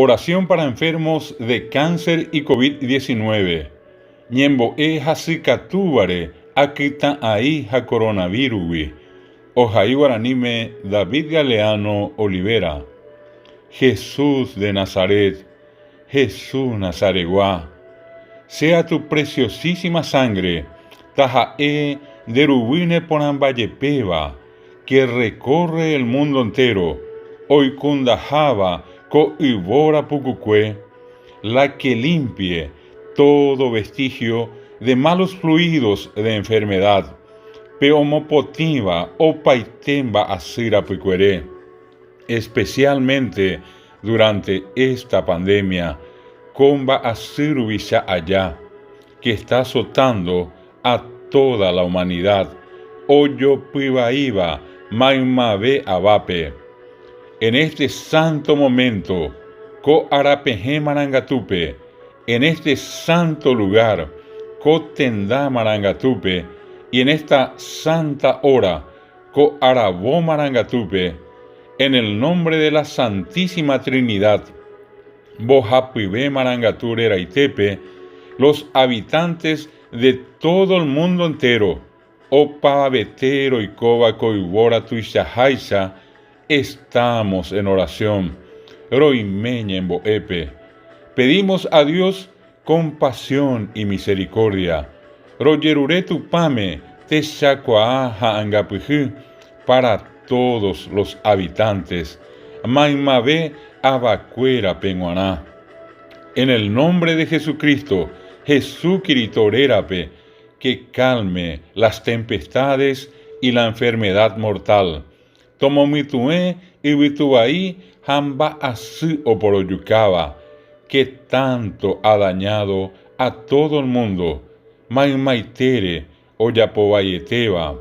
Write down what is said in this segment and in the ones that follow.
Oración para enfermos de cáncer y COVID-19. Ñembo hasikatúbare akita ha coronavirus. Ojaí Guaranime David Galeano Olivera. Jesús de Nazaret, Jesús Nazareguá, sea tu preciosísima sangre, tajae derubine porambayepeva, que recorre el mundo entero, oikundajaba ko ibora pucucue, la que limpie todo vestigio de malos fluidos de enfermedad, peomopotiva o paitemba asira picuere, especialmente durante esta pandemia, comba asirubisha allá, que está azotando a toda la humanidad, oyo pibaiba, maimabe abape. En este santo momento, ko arapeje marangatupe, en este santo lugar, ko tendá marangatupe, y en esta santa hora, ko arabó marangatupe, en el nombre de la Santísima Trinidad, Bojapibe Marangature Raitepe, los habitantes de todo el mundo entero, Opabetero y Koba Koibora Tuishahaisa, estamos en oración. Roimeña en Boepe. Pedimos a Dios compasión y misericordia. Rogerure Tupame, Teshakuaha Angapuju, para todos los habitantes. Maimabe Abacuera Penguaná. En el nombre de Jesucristo, Jesús Quiritorerape, que calme las tempestades y la enfermedad mortal. Tomomitue y Vituaí Hamba Asu Oporoyucaba, que tanto ha dañado a todo el mundo. Maimaitere Oyapobayeteba,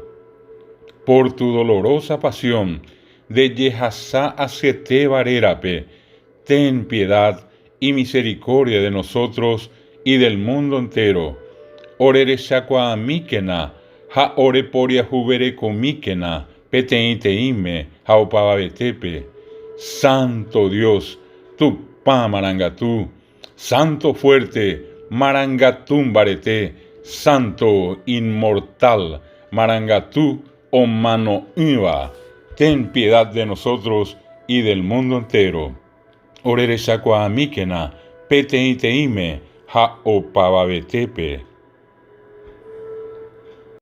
por tu dolorosa pasión, de Yehasá Asete Barerape, ten piedad y misericordia de nosotros y del mundo entero. Orere Shakwa Mikena, ha oreporia jubere komikena, peteiteime, ha opababetepe. Santo Dios, tu pa marangatú, Santo fuerte, marangatum barete, Santo inmortal, marangatú o mano iba, ten piedad de nosotros y del mundo entero. Orere Shakwa Mikena, peteiteime, ha opababetepe.